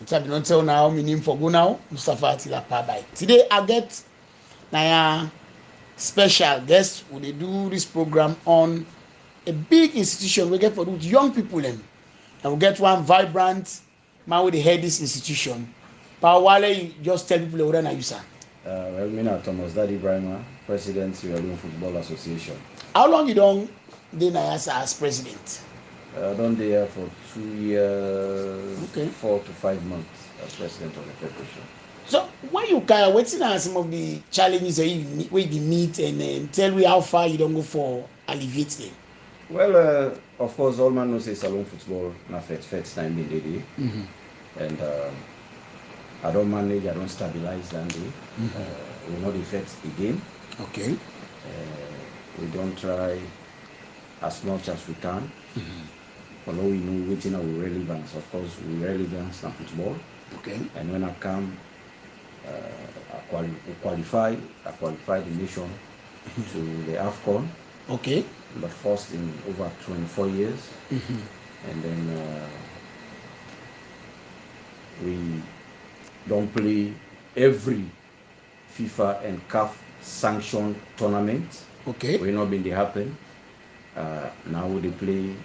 It's a not tell now, meaning for go now, Mustapha Atila Pabai. Today I get Naya special guest when they do this program on a big institution we get for those young people them. And we get one vibrant man with the head this institution. But while you just tell people what are you sir? Well, me now Thomas Daddy Brima, President Sierra Leone Football Association. How long you don't dey Naya as president? Done there for 2 years, Okay. 4 to 5 months as president of the federation. So when you can waiting are some of the challenges that you meet and tell me how far you don't go for alleviate them. Well, of course, all man knows say salon football na first time in the day, and I don't manage, I don't stabilize that day. We not effect again. Okay. We don't try as much as we can. Although we know waiting our relevance, of course, we relevance na football. Okay. And when I come, I qualify the nation to the AFCON. Okay. The first in over 24 years. And then we don't play every FIFA and CAF sanctioned tournament. Okay. We not been they happen. Now they play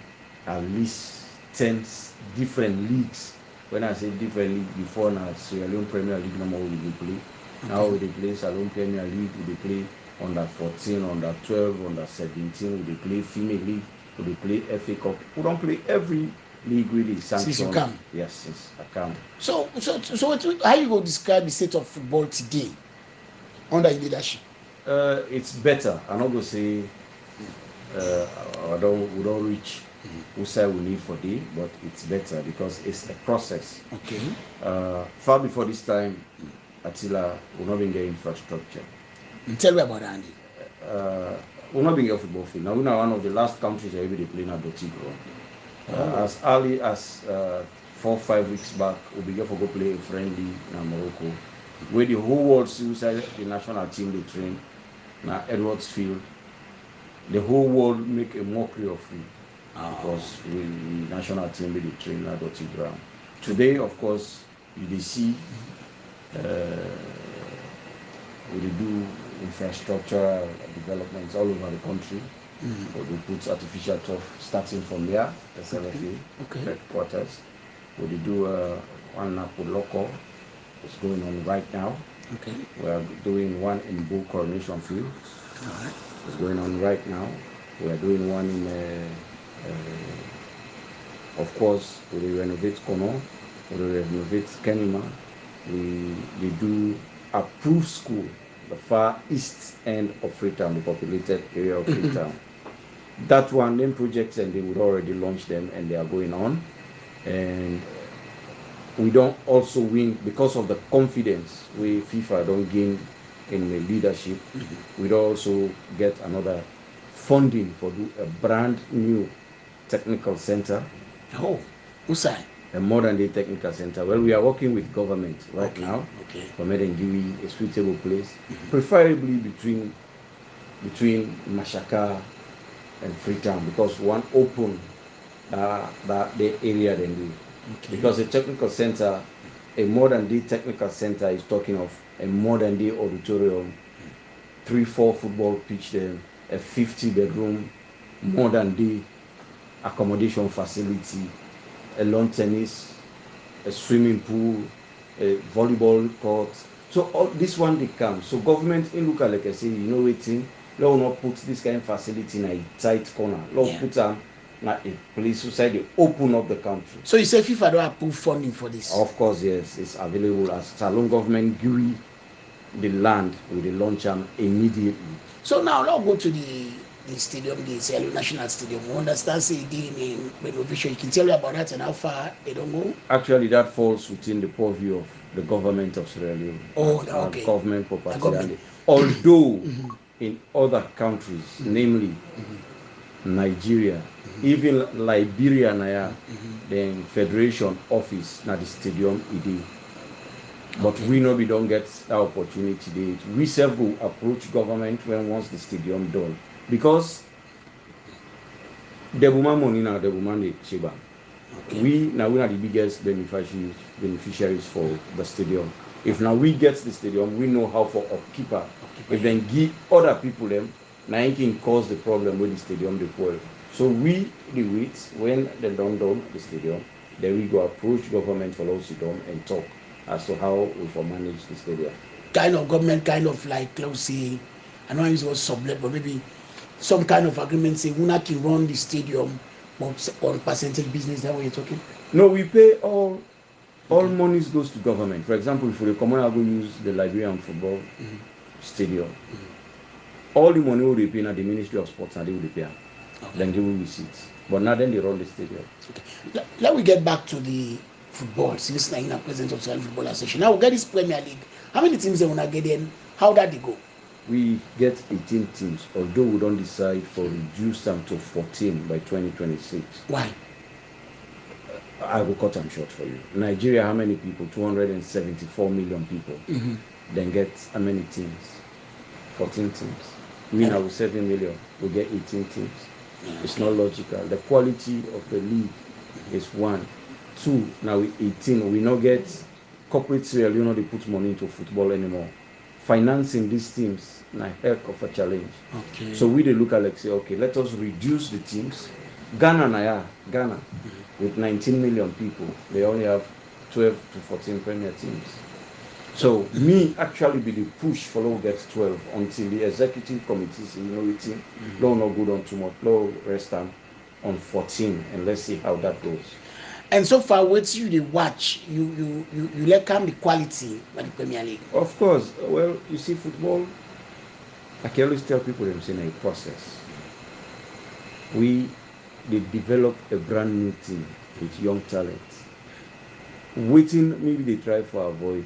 at least 10 different leagues. When I say different league, before now Sierra Leone Premier League number we dey play. Okay. Now we dey play Salon Premier League, we dey play under 14, under 12, under 17, we dey play female league, we dey play FA Cup. We don't play every league really sanctioned. Since you come. Yes, since I come. So how you go describe the state of football today under your leadership? It's better. I'm not gonna say we don't reach who say we need for day, but it's better because it's a process. Okay. Far before this time, Atila will not been getting infrastructure. Tell me about that, Andy. We're not being a football field. Now we're one of the last countries that everybody playing at Botigro. As early as 4 or 5 weeks back, we began to go play a friendly in Morocco, where the whole world still say the national team they train. Now Edwards Field, the whole world make a mockery of it. Because the national team will train at Botigro. Today, of course, you see we do infrastructure developments all over the country. We put artificial turf starting from there, SLFA headquarters. We do one Napo local, it's going on right now. Okay. We are doing one in Bull Coronation Field. Alright. It's going on right now. We are doing one in, of course, we renovate Kono, we renovate Kenima. We do approved school, the far east end of Freetown, the populated area of Freetown. That one, them projects, and they would already launch them, and they are going on. And we don't also win because of the confidence we FIFA don't gain in the leadership. We don't also get another funding for a brand new technical center. Oh, Usai. A modern day technical center. Well, we are working with government right now. Okay. For Medengiri, a suitable place, preferably between Mashaka and Freetown, because one open the area then do. Okay. Because a technical center, a modern day technical center is talking of a modern day auditorium, 3-4 football pitch, then a 50-bedroom modern day accommodation facility, a lawn tennis, a swimming pool, a volleyball court. So all this one they come. So government in look like I say, you know waiting, let not put this kind of facility in a tight corner. Let put them in a place inside they open up the country. So you say FIFA don't approve funding for this? Of course, yes, it's available as Salon government give the land with the launch them immediately. So now let's go to the stadium, the Sierra Leone National Stadium. We understand say in renovation. You can tell me about that and how far they don't go? Actually, that falls within the purview of the government of Sierra Leone. Oh, okay. Government property. Although in other countries, namely Nigeria, even Liberia, then Federation office, now the stadium ID. But we know we don't get that opportunity. We self will approach government when once the stadium done. Because the woman money now, the woman the Chiba. Okay. We are the biggest beneficiaries for the stadium. If now we get the stadium, we know how for upkeeper. If then give other people them, now it can cause the problem with the stadium the So we do it when they don't do the stadium, then we go approach government for those stadium and talk as to how we for manage the stadium. Kind of government, kind of like, let's say, I don't use the word sublet, but maybe some kind of agreement say we can run the stadium but on percentage business. That what you're talking? No, we pay all monies goes to government. For example, if we come on, I go use the Liberian football stadium. All the money we pay now the Ministry of Sports and they will pay. Okay. Then give me receipts. But now then they run the stadium. Okay. Let me get back to the football since now in the president of the Football Association. Now we get this Premier League. How many teams they wanna get in? How that they go? We get 18 teams, although we don't decide for reduce them to 14 by 2026. Why? I will cut them short for you. Nigeria, how many people? 274 million people. Then get how many teams? 14 teams. We now with 7 million, we get 18 teams. It's not logical. The quality of the league is 1. 2, now with 18, we not get corporate Sierra Leone, they put money into football anymore. Financing these teams, a heck of a challenge. Okay. So we they look at like say, okay, let us reduce the teams. Ghana, with 19 million people, they only have 12 to 14 premier teams. So me actually be the push for low gets 12 until the executive committee say, you know, it's low not good on too much, low rest time on 14, and let's see how that goes. And so far, what you watch, you let come the quality of the Premier League. Of course. Well, you see, football, I can always tell people I'm saying a process. They develop a brand new team with young talent. Waiting, maybe they try for avoid.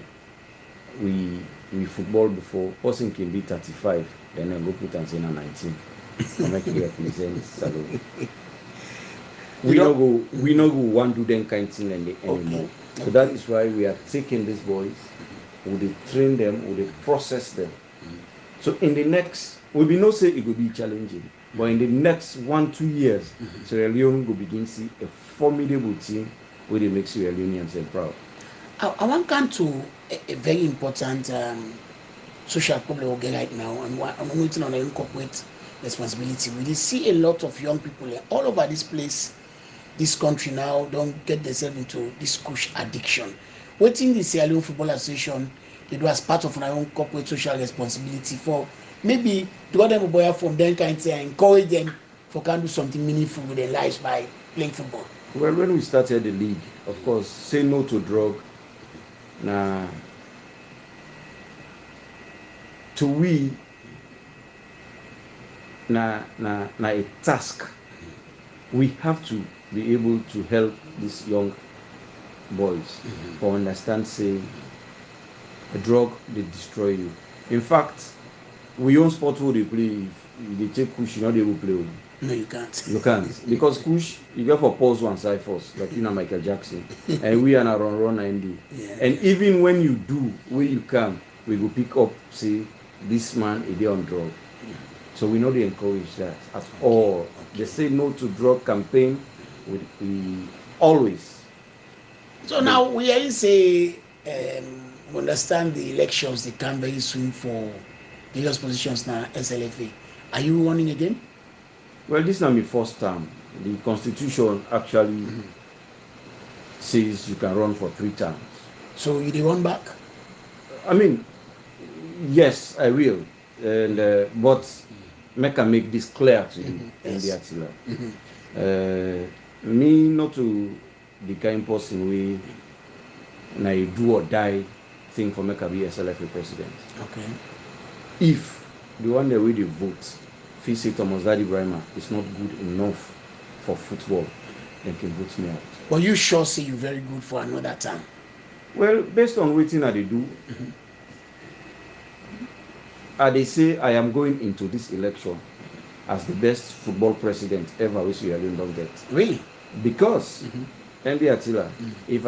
We football before, person can be 35, then I go put and say 19. I make it represent salary. We no go want to do them kind of thing anymore. Okay. So that is why we are taking these boys, we train them, we process them. So in the next, we will not say it will be challenging, but in the next 1-2 years, Sierra Leone will begin to see a formidable team where they make Sierra Leoneans proud. I want to come to a very important social problem we get right now, and I'm waiting on an corporate responsibility. We see a lot of young people all over this place. This country now don't get themselves into this Kush addiction. Waiting the Sierra Leone Football Association, they do as part of our own corporate social responsibility for maybe draw them a boy from them kind of and encourage them for can do something meaningful with their lives by playing football. Well, when we started the league, of course, say no to drug. Now, to we, a task. We have to be able to help these young boys for understand, say, a drug, they destroy you. In fact, we own sport who they play. If they take Kush, you know they will play. No, you can't. You can't. Because Kush, you go for pause one side first, like you know Michael Jackson. And we are not run and yeah. And even when you do, when you come, we will pick up, say, this man is on drug. So we know they encourage that at all. They say no to drug campaign. We always. So now we always say, understand the elections they come very soon for various positions now SLFA. Are you running again? Well, this is not my first term. The constitution actually says you can run for 3 terms. So you will run back? I mean, yes, I will. And but make this clear to you, Mustapha Atila. Me not to the kind of person we na do or die thing for make a be SLFA president. Okay. If the one that way they vote, feel say Thomas Daddy Brahma is not good enough for football, then can vote me out. But you sure say you're very good for another time? Well, based on waiting that they do, they say I am going into this election as the best football president ever which we don't get. Really? Because Mustapha Atila, if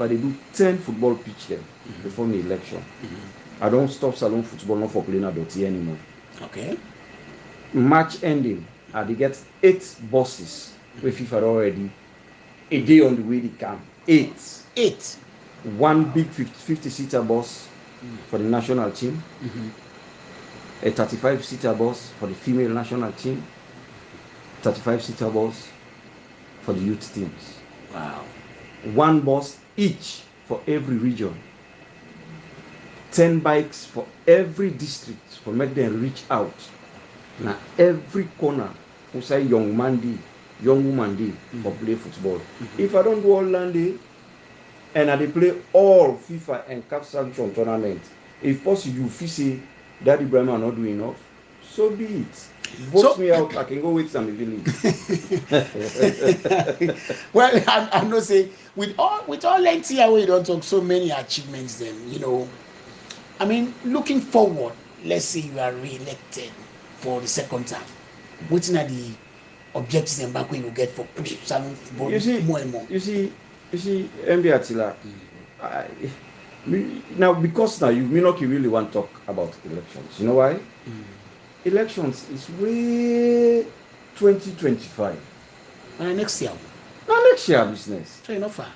I do 10 football pitch them before the election, I don't stop salon football not for playing at anymore. Okay. Match ending, they get 8 buses with FIFA already a day on the way they come. 8. 8. One big 50-seater bus for the national team. A 35-seater bus for the female national team. 35-seater bus for the youth teams. Wow. One bus each for every region. 10 bikes for every district for make them reach out. Now every corner who say young man dey, young woman dey for play football. If I don't do all land and I dey play all FIFA and CAF sanction tournament, if possible you feel say Daddy Ibrahim are not doing enough, so be it. Vote me out, I can go with some village. Well, I'm not saying with all length here we don't talk so many achievements then, you know. I mean, looking forward, let's say you are re-elected for the second time. What are the objectives and back when you get for push salon football more and more? You see, MB Atila, now because now you may not really want to talk about elections. You know why? Elections is way 2025. And next year. Now next year business. So enough far.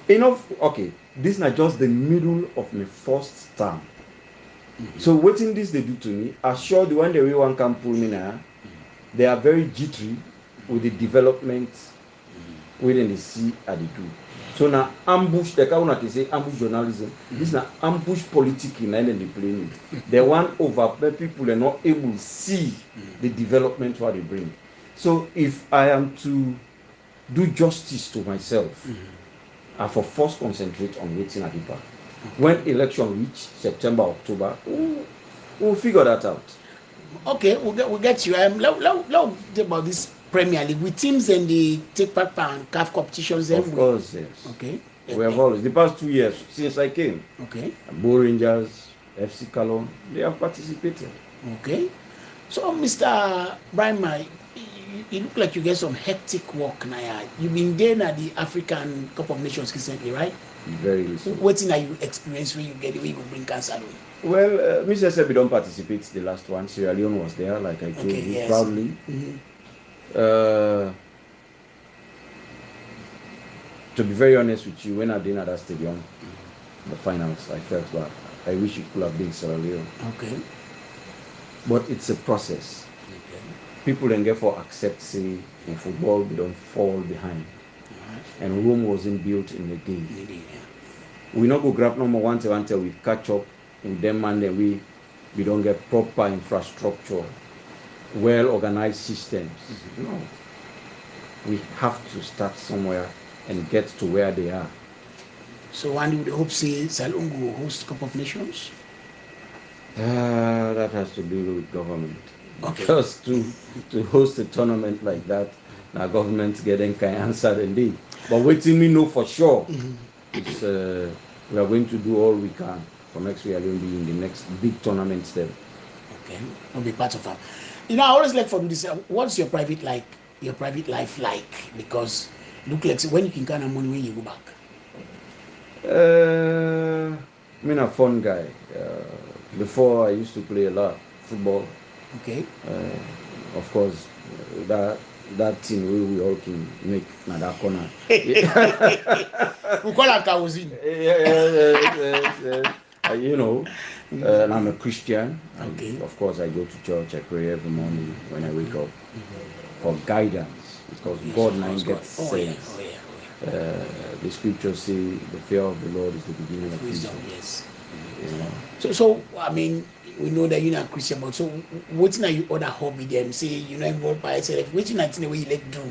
Enough. Okay, this is not just the middle of my first term. So waiting this they do to me, I sure the one the way one can pull me now, they are very jittery with the development within the sea at the do. So now ambush, the kind of say ambush journalism, this is now ambush politics in the plane. They want over people are not able to see the development what they bring. So if I am to do justice to myself, I for first concentrate on waiting at the back. When election reach September, October, we'll figure that out. Okay, we'll get you. Let's talk about this Premier League with teams and the take part and CAF competitions. Of course, yes. Okay. We have always the past 2 years since I came. Okay. Bo Rangers, FC Cologne, they have participated. Okay. So, Mr. Brahma, you look like you get some hectic work now. You've been there at the African Cup of Nations recently, right? Very recently. What thing are you experience when you get it, when you bring cancer? Well, Mr. Sebi don't participate the last one. Sierra Leone was there, like I told you, proudly. To be very honest with you, when I did at that stadium, the finals, I felt bad. I wish it could have been Sierra Leone. Okay. But it's a process. Okay. People then get for accept say in football we don't fall behind. And Rome wasn't built in a day. We not go grab number one until we catch up in them and then we don't get proper infrastructure, well organized systems. No. We have to start somewhere and get to where they are. So one would hope say Salungu will host Cup of Nations? That has to do with government. Okay. Because to host a tournament like that, our government's getting kind of answer indeed. But waiting me know for sure, it's, we are going to do all we can for next year. We'll be in the next big tournament step. Okay, I'll be part of that. You know, I always like for this. What's your private life like? Because look like when you can kind of money when you go back. I'm a fun guy. Before I used to play a lot football. Okay. Of course, that thing we all can make na that corner. We call it Kawuzin. You know, and I'm a Christian. Okay. Of course, I go to church. I pray every morning when I wake up for guidance because God now gets sense. The scriptures say the fear of the Lord is the beginning of wisdom. Yes. You know? So I mean, we know that you're not Christian, but so what's not your other hobby? Them say you're not involved by SLFA. Which not in the way you like do?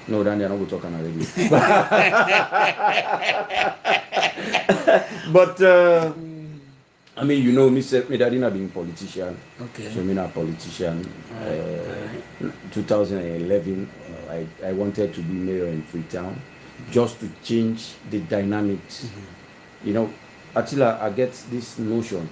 No, then they're not going to talk on radio. But I mean, you know, me daddy not being politician. Okay. So me not a politician. 2011, I wanted to be mayor in Freetown, just to change the dynamics. You know, Atila, I get this notion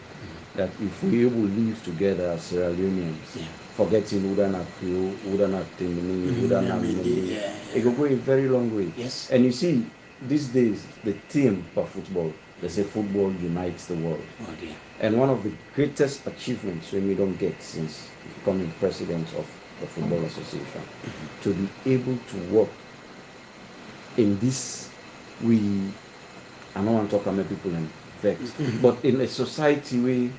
that if we able live together as Sierra Leoneans, forgetting Udana Creole, Udana Temini, Udana Mini, it will go a very long way. Yes. And you see, these days, the team for football They say football unites the world. Oh dear. And one of the greatest achievements we don't get since becoming president of the Football Association, to be able to work in this, I don't want to talk about people and vex, but in a society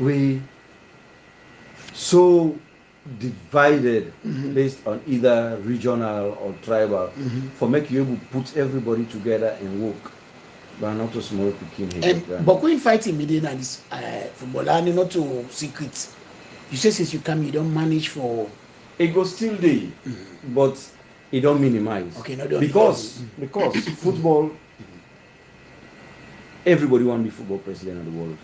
we so divided based on either regional or tribal, for make you able to put everybody together and work. But not to small picking. But when fighting within this football, and not to secret. You say since you come, you don't manage for. It goes still there, but it don't minimize. Okay, no, because football, everybody want to be football president of the world.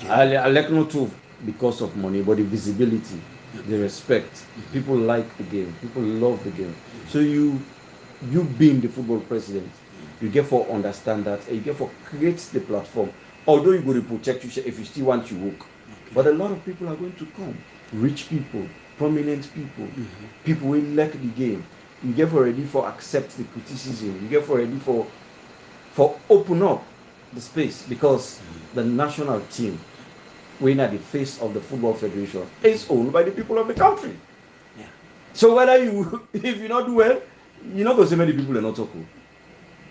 I like not to because of money, but the visibility, the respect. People like the game. People love the game. So you being the football president, you get for understand that, and you get for create the platform. Although you go to protect you if you still want to work, but a lot of people are going to come. Rich people, prominent people, people will like the game. You get for ready for accept the criticism. You get for ready for open up the space, because the national team, when at the face of the Football Federation, is owned by the people of the country. Yeah. So whether if you not do well, you're not going to say many people are not talking.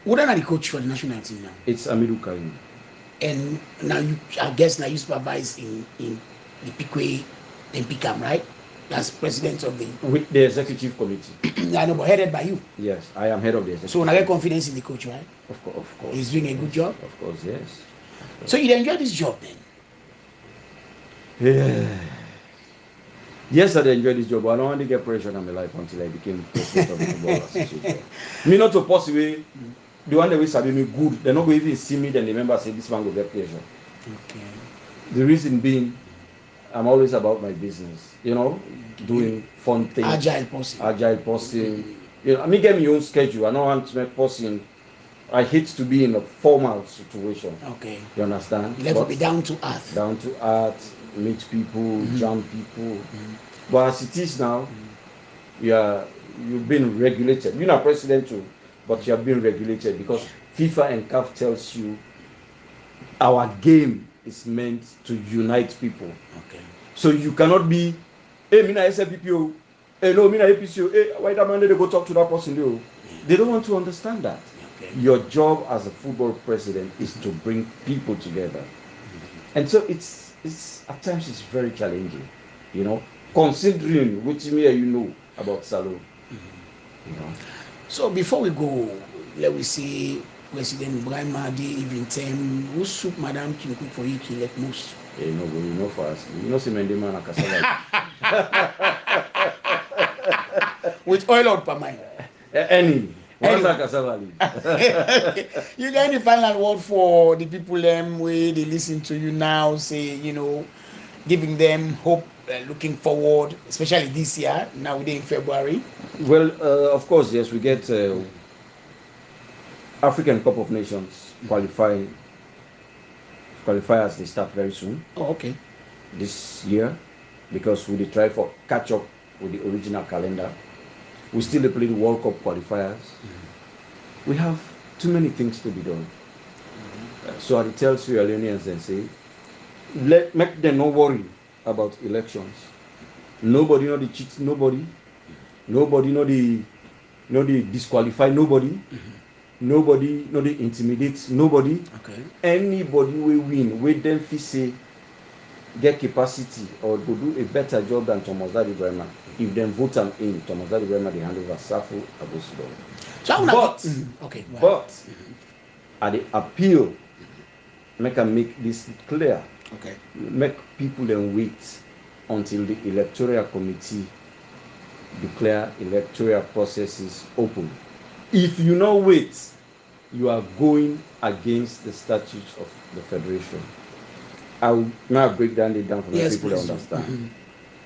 What are the coach for the national team now? It's Amidu Karim. And now you supervise in the Piquet and Picam, right? As president of the with the executive committee. I know, but headed by you. Yes, I am head of the executive. So I get confidence in the coach, right? Of course. He's doing a good job. Of course, yes. So you enjoy this job then? Yeah. Yes, I enjoy this job, but I don't want to get pressure on my life until I became president of the Football Association. Me not to possibly the one that will sabi me good, they're not going to even see me, then remember say this man will get pressure. Okay. The reason being, I'm always about my business, doing fun things. Agile posting. I mean, get my own schedule. I don't want to make posting. I hate to be in a formal situation. Okay. You understand? You have to be down to earth. Down to earth, meet people, jam people. But as it is now, you've been regulated. You're not president too, but you have been regulated because FIFA and CAF tells you our game is meant to unite people. Okay. So you cannot be, hey, me na SLPPO, hey, no, me na APCO, hey, why that man they go talk to that person? They don't want to understand that. Okay. Your job as a football president is to bring people together. And so it's at times it's very challenging, considering which me about Salon. So before we go, let me see President Ibrahim Mahdi even time who soup Madam can cook for you to let most. Hey, no, but you know first. You know see Mendema na cassava. With oil or per mind. Any. You got any final word for the people where they listen to you now, say, giving them hope, looking forward, especially this year, now we're in February? Well, of course, yes, we get African Cup of Nations qualifiers, they start very soon. Oh, okay. This year, because we try for catch up with the original calendar. We still play the World Cup qualifiers. We have too many things to be done. So I tell Sierra Leoneans and say, make them not worry about elections. Nobody know the cheat, nobody know the disqualify nobody. Nobody know the intimidate nobody. Okay. Anybody will win, with them say get capacity or go do a better job than Thomas Dadi Brema. If them vote him in, Thomas Dadi Brema they hand over Safu Abusido. But at the appeal, make this clear. Okay. Make people then wait until the electoral committee declare electoral processes open. If you not wait, you are going against the statutes of the federation. I will now break down the down for the people to understand.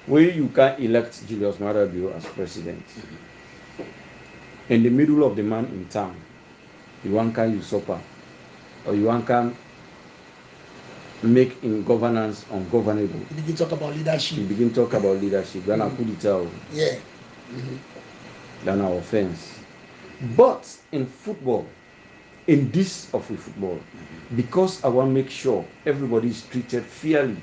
Where you can elect Julius Marabio as president. In the middle of the man in town, you want can usurper, or you want can make in governance ungovernable. You begin talk about leadership. Then I put it out. Yeah. Then our offense. But in football, in this of football, because I want to make sure everybody is treated fairly,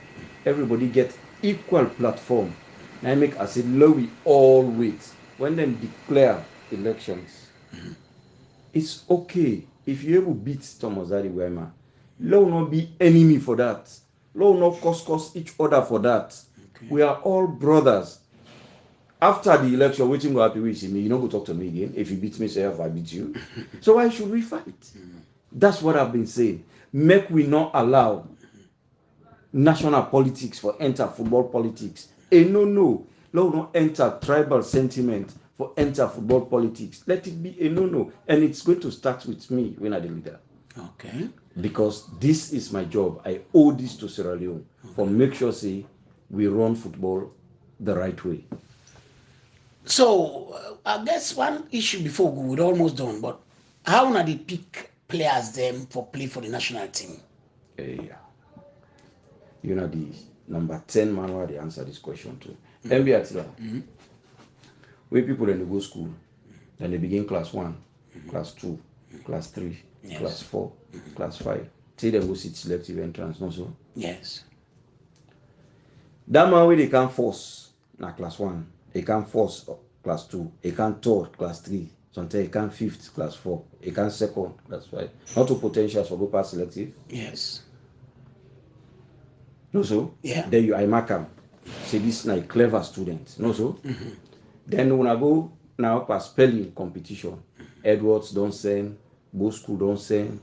everybody get equal platform. And I make as a law we all wait when them declare elections. It's okay if you able beat Thomas Daddy Weimar. Let not be enemy for that. Let not cause each other for that. Okay. We are all brothers. After the election, waiting will happy with me. You don't go talk to me again. If you beat me, say I beat you. So why should we fight? That's what I've been saying. Make we not allow national politics for enter football politics. No. Let not enter tribal sentiment for enter football politics. Let it be a no. And it's going to start with me when I'm the leader. Okay. Because this is my job. I owe this to Sierra Leone for make sure say we run football the right way. So I guess one issue before we're almost done, but how do they pick players them for play for the national team? Yeah. You know the number 10 manual they answer this question too. Mustapha Atila. Where people then they go school, then they begin class 1, class 2, class 3, class 4, class 5. Till them go sit selective entrance, no so? Yes. That man where they can force na class 1, they can force class 2, they can third class 3, sometimes they can fifth class 4, they can second class 5. Not to potential for go past selective. Yes. No so? Yeah. Then you I mark them. Say this na a clever student. No so? Then when I go now past spelling competition, Edwards don't send, Bosco don't send,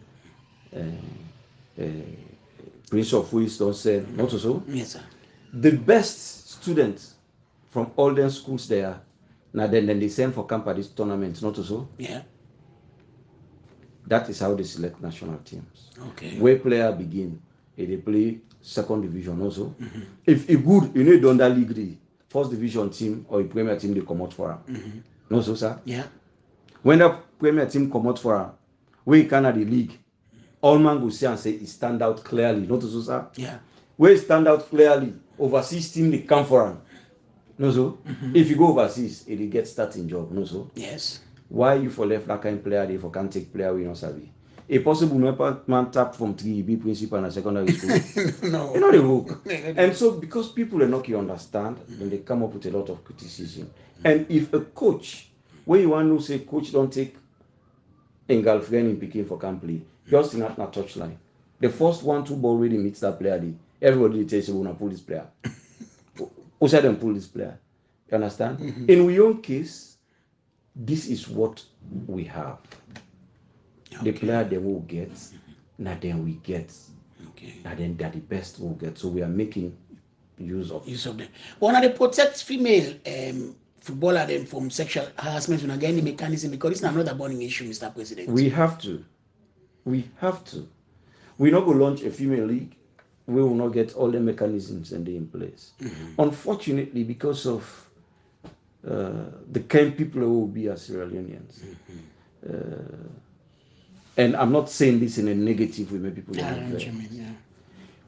Prince of Wales don't send. Not so? Yes, sir. The best students from all them schools there, now then they send for camp at this tournament. Not so? Yeah. That is how they select national teams. Okay. Where player begin, they play second division also. If a good, you know, under league the first division team or a premier team they come out for him. No so sir? Yeah. When the premier team come out for him, where can the league, all man go see and say it stand out clearly. Not so sir? Yeah. Where it stand out clearly, overseas team they come for him. No so? If you go overseas, it get starting job. No so? Yes. Why you for left that kind of player they for can't take player we not sabi? A possible man tap from 3B principal and secondary school. No. You know the work. And so because people are not you understand, then they come up with a lot of criticism. And if a coach, where you want to say coach don't take engulfing in picking for camp play, just in that touchline. The first 1-2 ball really meets that player, everybody tells you wanna pull this player. Who said them pull this player? You understand? In our own case, this is what we have. Okay. The player they will get, now then we get. Okay. Now then they're the best we'll get. So we are making use of them. But now they protect female footballer them from sexual harassment when again the mechanism, because it's not another burning issue, Mr. President. We have to. We're not going to launch a female league. We will not get all the mechanisms in place. Unfortunately, because of the kind of people who will be as Sierra Leoneans. And I'm not saying this in a negative way, maybe people don't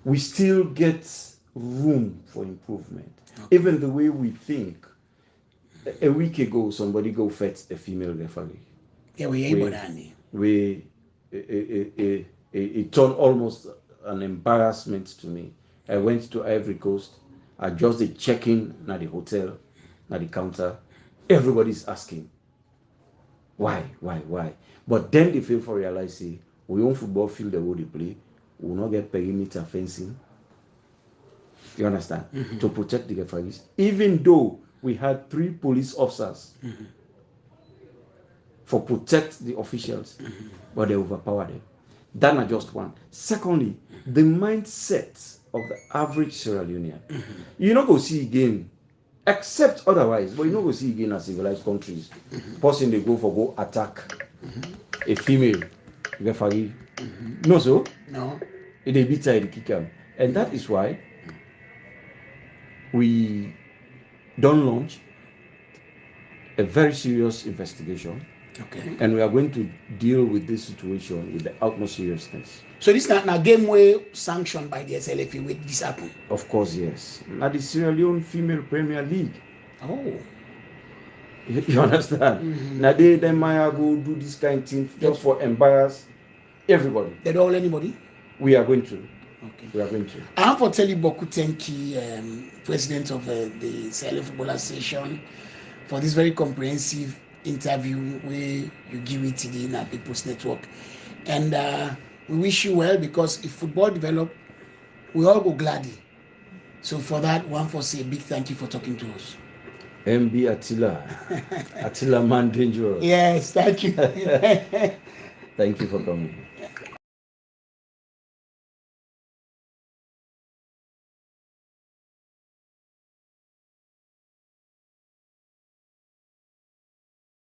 we still get room for improvement. Okay. Even the way we think. A week ago, somebody go fetch a female referee. Yeah, it turned almost an embarrassment to me. I went to Ivory Coast. I just did check-in at the hotel, at the counter. Everybody's asking, why? But then they fail for realizing we own football field the way they play. We will not get perimeter fencing. You understand? To protect the referees. Even though we had 3 police officers for protect the officials, but they overpowered them. That's not just one. Secondly, the mindset of the average Sierra Leonean. You not go see again, except otherwise, but you not go see again as civilized countries. Person they go attack a female referee. No so? No. They beat her, they kick her. And that is why we don't launch a very serious investigation. Okay. And we are going to deal with this situation with the utmost seriousness. So this is not a game way sanctioned by the SLFA with this happen? Of course, yes. Now the Sierra Leone Female Premier League. Oh. You understand? Now they might go do this kind of thing just for embarrass Everybody. They don't hold anybody? We are going to. Okay. We are going to. I have for tell you Boku Tenki, president of the SLFA Football Association, for this very comprehensive interview where you give it today in our People's Network. And we wish you well, because if football develop, we all go gladly. So for that, one for say a big thank you for talking to us. MB Atila. Atila man dangerous. Yes, thank you. Thank you for coming.